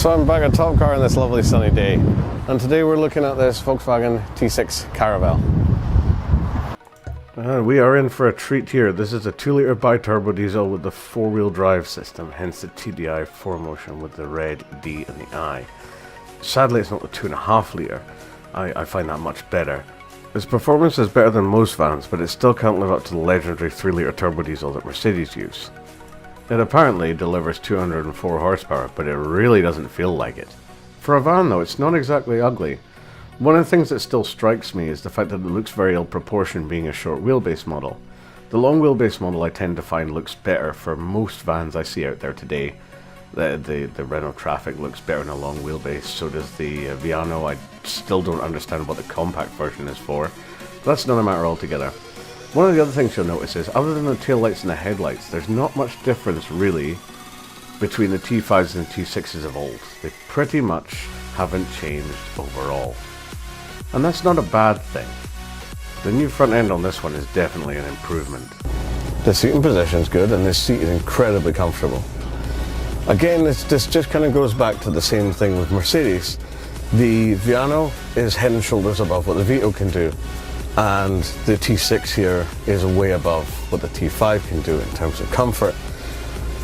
So I'm back at Top Car on this lovely sunny day, and today we're looking at this Volkswagen T6 Caravelle. We are in for a treat here. This is a 2-litre bi-turbo diesel with the 4-wheel drive system, hence the TDI 4Motion with the red D and the I. Sadly, it's not the 2.5-litre. I find that much better. Its performance is better than most vans, but it still can't live up to the legendary 3-litre turbo diesel that Mercedes use. It apparently delivers 204 horsepower, but it really doesn't feel like it. For a van though, it's not exactly ugly. One of the things that still strikes me is the fact that it looks very ill-proportioned being a short wheelbase model. The long wheelbase model I tend to find looks better for most vans I see out there today. The Renault Traffic looks better in a long wheelbase, so does the Viano. I still don't understand what the compact version is for. That's another matter altogether. One of the other things you'll notice is, other than the taillights and the headlights, there's not much difference really between the T5s and the T6s of old. They pretty much haven't changed overall. And that's not a bad thing. The new front end on this one is definitely an improvement. The seating position is good, and this seat is incredibly comfortable. Again, this just kind of goes back to the same thing with Mercedes. The Viano is head and shoulders above what the Vito can do, and the T6 here is way above what the T5 can do in terms of comfort,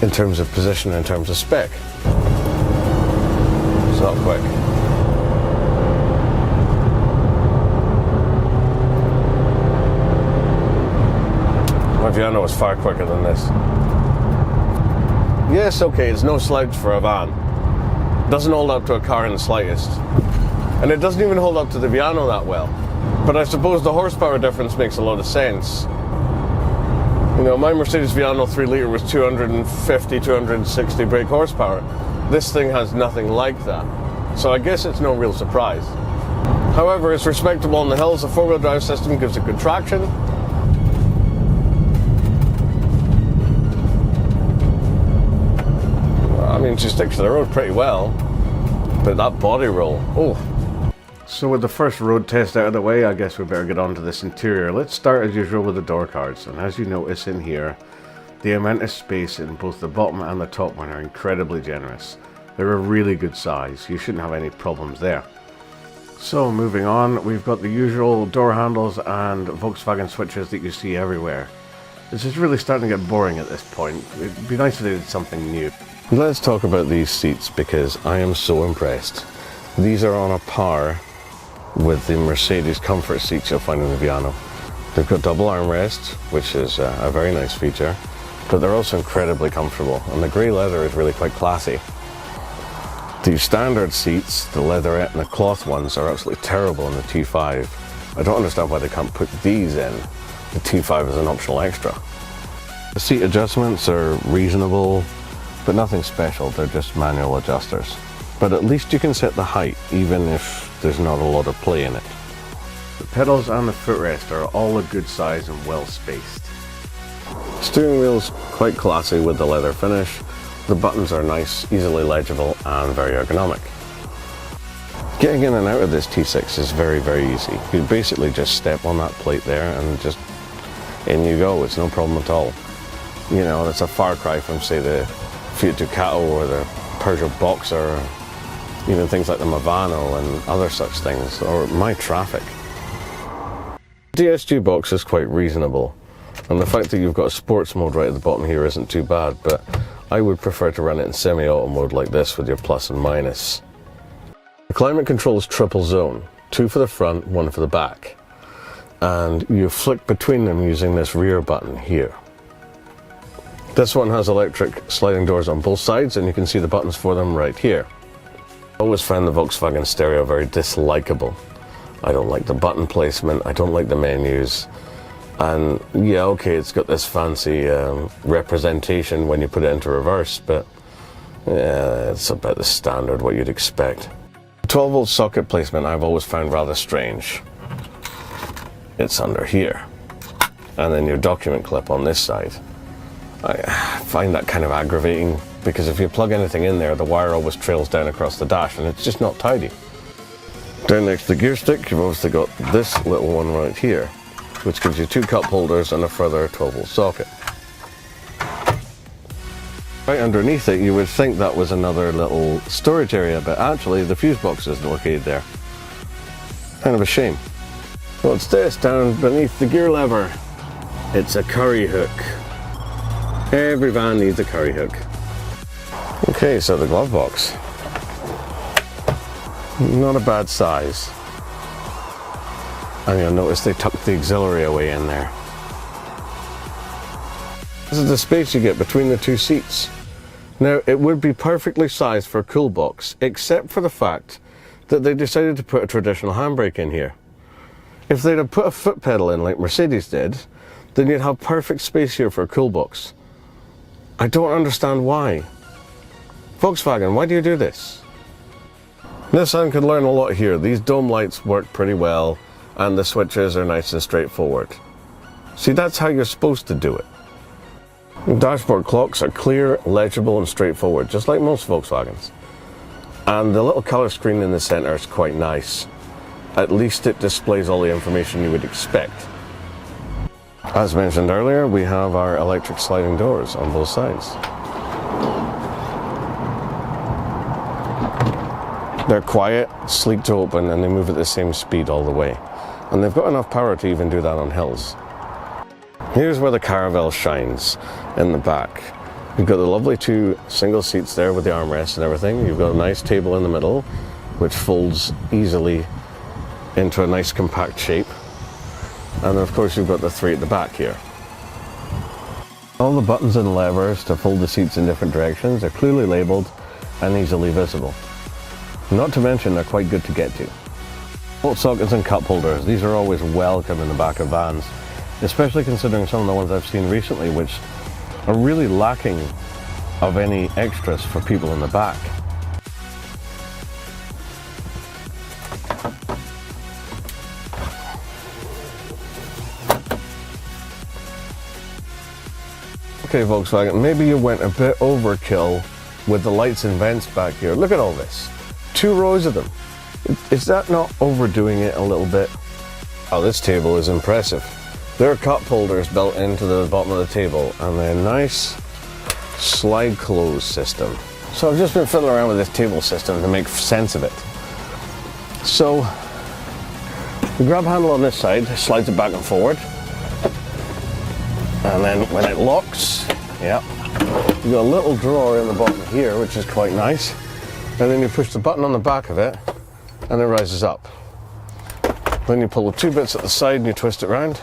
in terms of position, in terms of spec. It's not quick. My Viano is far quicker than this. Yes, okay, it's no slouch for a van. Doesn't hold up to a car in the slightest. And it doesn't even hold up to the Viano that well. But I suppose the horsepower difference makes a lot of sense. You know, my Mercedes Viano 3-litre was 250, 260 brake horsepower. This thing has nothing like that. So I guess it's no real surprise. However, it's respectable on the hills. The 4-wheel drive system gives it good traction. I mean, she sticks to the road pretty well, but that body roll, oh. So with the first road test out of the way, I guess we better get on to this interior. Let's start as usual with the door cards, and as you notice in here, the amount of space in both the bottom and the top one are incredibly generous. They're a really good size. You shouldn't have any problems there. So moving on, we've got the usual door handles and Volkswagen switches that you see everywhere. This is really starting to get boring at this point. It'd be nice if they did something new. Let's talk about these seats, because I am so impressed. These are on a par with the Mercedes comfort seats you'll find in the Viano. They've got double armrests, which is a very nice feature, but they're also incredibly comfortable, and the grey leather is really quite classy. The standard seats, the leatherette and the cloth ones, are absolutely terrible in the T5. I don't understand why they can't put these in. The T5 is an optional extra. The seat adjustments are reasonable, but nothing special. They're just manual adjusters. But at least you can set the height, even if there's not a lot of play in it. The pedals and the footrest are all a good size and well spaced. Steering wheel's quite classy with the leather finish. The buttons are nice, easily legible, and very ergonomic. Getting in and out of this T6 is very, very easy. You basically just step on that plate there and just in you go. It's no problem at all. You know, it's a far cry from, say, the Fiat Ducato or the Peugeot Boxer, or even things like the Movano and other such things, or my Traffic. DSG box is quite reasonable, and the fact that you've got a sports mode right at the bottom here isn't too bad, but I would prefer to run it in semi-auto mode like this with your plus and minus. The climate control is triple zone, 2 for the front, 1 for the back, and you flick between them using this rear button here. This one has electric sliding doors on both sides, and you can see the buttons for them right here. I always found the Volkswagen stereo very dislikable. I don't like the button placement, I don't like the menus, and yeah, okay, it's got this fancy representation when you put it into reverse, but yeah, it's about the standard, what you'd expect. 12-volt socket placement I've always found rather strange. It's under here, and then your document clip on this side. I find that kind of aggravating, because if you plug anything in there, the wire always trails down across the dash, and it's just not tidy. Down next to the gear stick, you've obviously got this little one right here, which gives you 2 cup holders and a further 12-volt socket. Right underneath it, you would think that was another little storage area, but actually the fuse box is located there. Kind of a shame. What's this down beneath the gear lever? It's a curry hook. Every van needs a curry hook. Okay, so the glove box. Not a bad size. And you'll notice they tucked the auxiliary away in there. This is the space you get between the two seats. Now, it would be perfectly sized for a cool box, except for the fact that they decided to put a traditional handbrake in here. If they'd have put a foot pedal in like Mercedes did, then you'd have perfect space here for a cool box. I don't understand why. Volkswagen, why do you do this? Nissan could learn a lot here. These dome lights work pretty well, and the switches are nice and straightforward. See, that's how you're supposed to do it. Dashboard clocks are clear, legible and straightforward, just like most Volkswagens. And the little colour screen in the centre is quite nice. At least it displays all the information you would expect. As mentioned earlier, we have our electric sliding doors on both sides. They're quiet, sleek to open, and they move at the same speed all the way. And they've got enough power to even do that on hills. Here's where the Caravelle shines, in the back. You've got the lovely two single seats there with the armrests and everything. You've got a nice table in the middle, which folds easily into a nice compact shape. And then of course you've got the three at the back here. All the buttons and levers to fold the seats in different directions are clearly labelled and easily visible. Not to mention they're quite good to get to. Bolt sockets and cup holders, these are always welcome in the back of vans, especially considering some of the ones I've seen recently which are really lacking of any extras for people in the back. Okay Volkswagen, maybe you went a bit overkill with the lights and vents back here. Look at all this. 2 rows of them. Is that not overdoing it a little bit? Oh, this table is impressive. There are cup holders built into the bottom of the table and a nice slide close system. So I've just been fiddling around with this table system to make sense of it. So the grab handle on this side slides it back and forward. And then when it locks, yeah, you've got a little drawer in the bottom here, which is quite nice. And then you push the button on the back of it and it rises up. Then you pull the 2 bits at the side and you twist it round.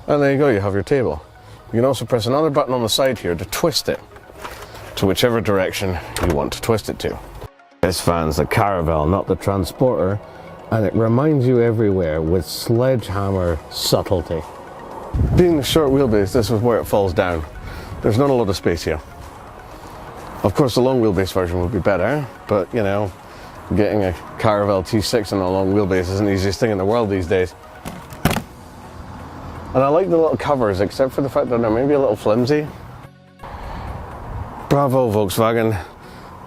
And there you go, you have your table. You can also press another button on the side here to twist it to whichever direction you want to twist it to. This van's the Caravelle, not the Transporter, and it reminds you everywhere with sledgehammer subtlety. Being the short wheelbase, this is where it falls down. There's not a lot of space here. Of course the long wheelbase version would be better, but you know, getting a Caravelle T6 on a long wheelbase isn't the easiest thing in the world these days. And I like the little covers, except for the fact that they're maybe a little flimsy. Bravo Volkswagen,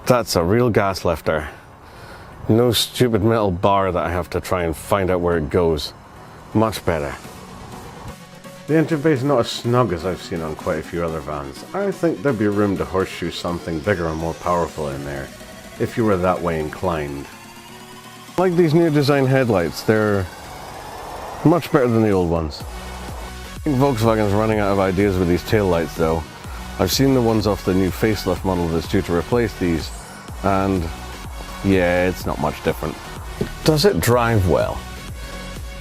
that's a real gas lifter. No stupid metal bar that I have to try and find out where it goes. Much better. The engine bay is not as snug as I've seen on quite a few other vans. I think there'd be room to horseshoe something bigger and more powerful in there, if you were that way inclined. Like these new design headlights, they're much better than the old ones. I think Volkswagen's running out of ideas with these tail lights though. I've seen the ones off the new facelift model that's due to replace these, and yeah, it's not much different. Does it drive well?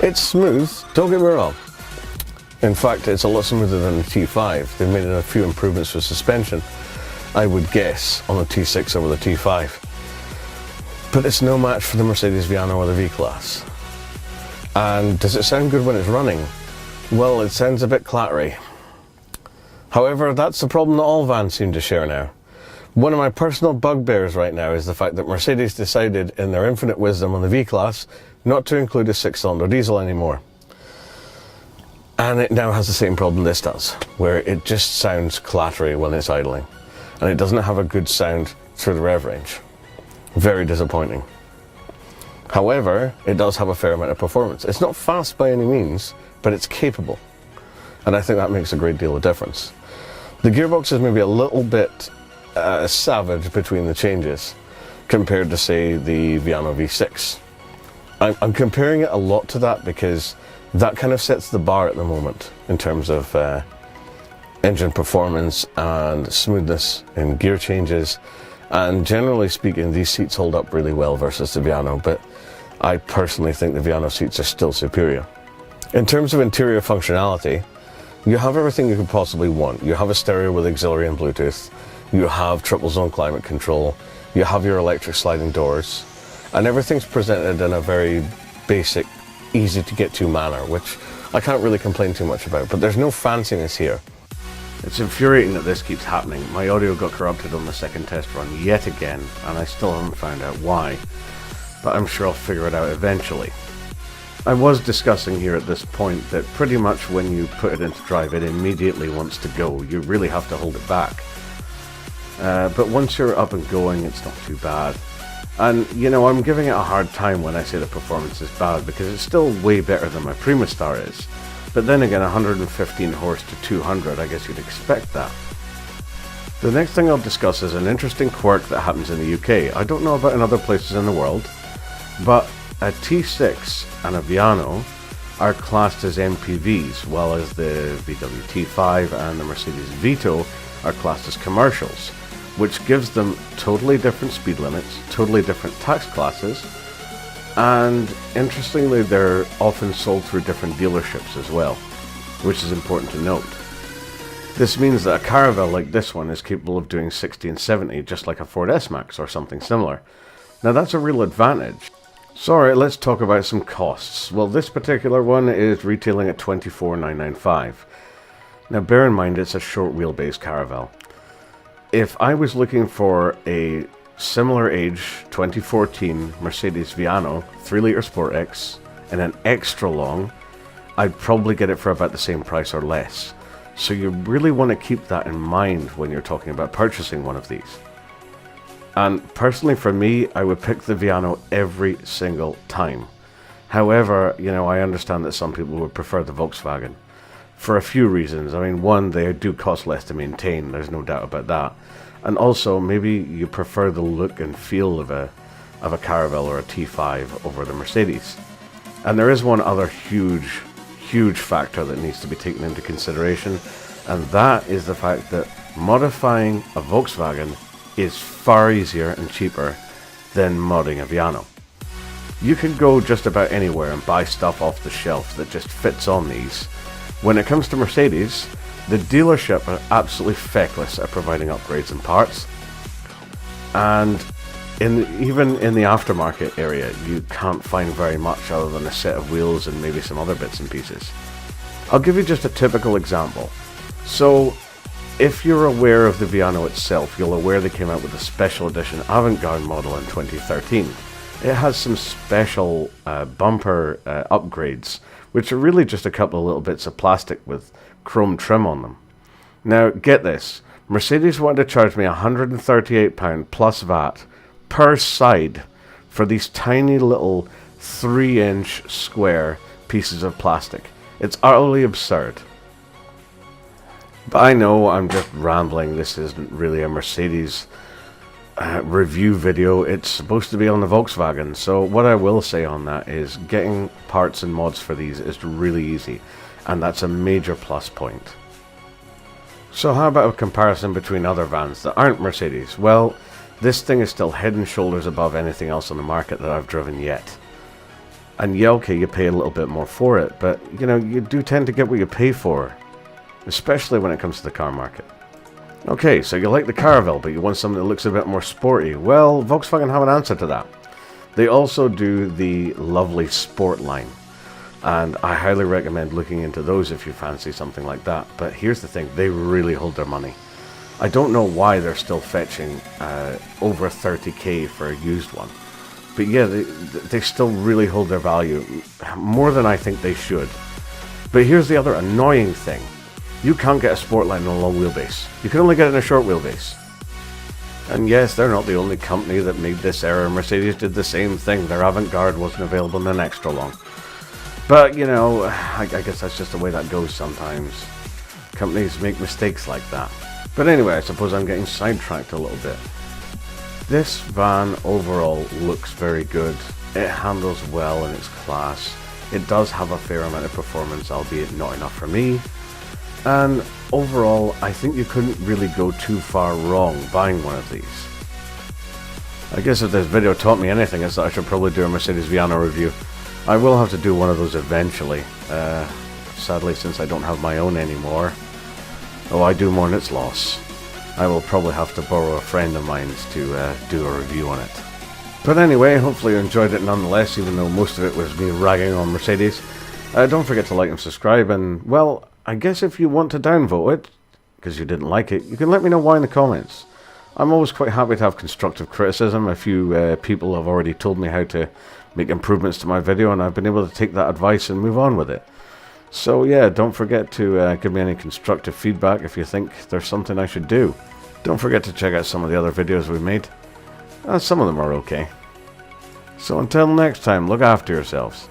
It's smooth, don't get me wrong. In fact, it's a lot smoother than the T5. They've made a few improvements for suspension, I would guess, on the T6 over the T5. But it's no match for the Mercedes Viano or the V-Class. And does it sound good when it's running? Well, it sounds a bit clattery. However, that's the problem that all vans seem to share now. One of my personal bugbears right now is the fact that Mercedes decided in their infinite wisdom on the V-Class not to include a 6-cylinder diesel anymore. And it now has the same problem this does, where it just sounds clattery when it's idling. And it doesn't have a good sound through the rev range. Very disappointing. However, it does have a fair amount of performance. It's not fast by any means, but it's capable. And I think that makes a great deal of difference. The gearbox is maybe a little bit savage between the changes compared to, say, the Viano V6. I'm comparing it a lot to that because that kind of sets the bar at the moment in terms of engine performance and smoothness in gear changes, and generally speaking these seats hold up really well versus the Viano, but I personally think the Viano seats are still superior. In terms of interior functionality, you have everything you could possibly want. You have a stereo with auxiliary and Bluetooth, you have triple zone climate control, you have your electric sliding doors, and everything's presented in a very basic, easy to get to manner, which I can't really complain too much about, but there's no fanciness here. It's infuriating that this keeps happening. My audio got corrupted on the second test run yet again, and I still haven't found out why, but I'm sure I'll figure it out eventually. I was discussing here at this point that pretty much when you put it into drive, it immediately wants to go. You really have to hold it back. But once you're up and going, it's not too bad. And, you know, I'm giving it a hard time when I say the performance is bad, because it's still way better than my Primastar is. But then again, 115 horse to 200, I guess you'd expect that. The next thing I'll discuss is an interesting quirk that happens in the UK. I don't know about in other places in the world, but a T6 and a Viano are classed as MPVs, while as the VW T5 and the Mercedes Vito are classed as commercials, which gives them totally different speed limits, totally different tax classes, and interestingly they're often sold through different dealerships as well, which is important to note. This means that a Caravelle like this one is capable of doing 60 and 70 just like a Ford S-Max or something similar. Now that's a real advantage. So alright, let's talk about some costs. Well, this particular one is retailing at $24,995. Now bear in mind it's a short wheelbase Caravelle. If I was looking for a similar age 2014 Mercedes Viano 3-litre Sport X and an extra long, I'd probably get it for about the same price or less. So you really want to keep that in mind when you're talking about purchasing one of these. And personally for me, I would pick the Viano every single time. However, you know, I understand that some people would prefer the Volkswagen for a few reasons. I mean, one, they do cost less to maintain, there's no doubt about that. And also, maybe you prefer the look and feel of a Caravelle or a T5 over the Mercedes. And there is one other huge factor that needs to be taken into consideration, and that is the fact that modifying a Volkswagen is far easier and cheaper than modding a Viano. You can go just about anywhere and buy stuff off the shelf that just fits on these. When it comes to Mercedes, the dealership are absolutely feckless at providing upgrades and parts, and even in the aftermarket area you can't find very much other than a set of wheels and maybe some other bits and pieces. I'll give you just a typical example. So if you're aware of the Viano itself, you'll aware they came out with a special edition Avant-Garde model in 2013. It has some special bumper upgrades, which are really just a couple of little bits of plastic with chrome trim on them. Now get this, Mercedes wanted to charge me £138 plus VAT per side for these tiny little 3-inch square pieces of plastic. It's utterly absurd. But I know I'm just rambling, this isn't really a Mercedes review video, it's supposed to be on the Volkswagen, so what I will say on that is getting parts and mods for these is really easy, and that's a major plus point. So how about a comparison between other vans that aren't Mercedes? Well, this thing is still head and shoulders above anything else on the market that I've driven yet. And yeah, okay, you pay a little bit more for it, but you know, you do tend to get what you pay for, especially when it comes to the car market. Okay, so you like the Caravelle, but you want something that looks a bit more sporty. Well, Volkswagen have an answer to that. They also do the lovely Sport line, and I highly recommend looking into those if you fancy something like that. But here's the thing, they really hold their money. I don't know why they're still fetching over 30k for a used one. But yeah, they still really hold their value, more than I think they should. But here's the other annoying thing. You can't get a Sportline in a long wheelbase. You can only get it in a short wheelbase. And yes, they're not the only company that made this error. Mercedes did the same thing. Their Avant-Garde wasn't available in an extra long. But, you know, I guess that's just the way that goes sometimes. Companies make mistakes like that. But anyway, I suppose I'm getting sidetracked a little bit. This van overall looks very good. It handles well in its class. It does have a fair amount of performance, albeit not enough for me. And overall, I think you couldn't really go too far wrong buying one of these. I guess if this video taught me anything, it's that I should probably do a Mercedes Viano review. I will have to do one of those eventually. Sadly, since I don't have my own anymore, though I do mourn its loss, I will probably have to borrow a friend of mine's to do a review on it. But anyway, hopefully you enjoyed it nonetheless, even though most of it was me ragging on Mercedes. Don't forget to like and subscribe, and, well, I guess if you want to downvote it, because you didn't like it, you can let me know why in the comments. I'm always quite happy to have constructive criticism. A few people have already told me how to make improvements to my video, and I've been able to take that advice and move on with it. So yeah, don't forget to give me any constructive feedback if you think there's something I should do. Don't forget to check out some of the other videos we made. Some of them are okay. So until next time, look after yourselves.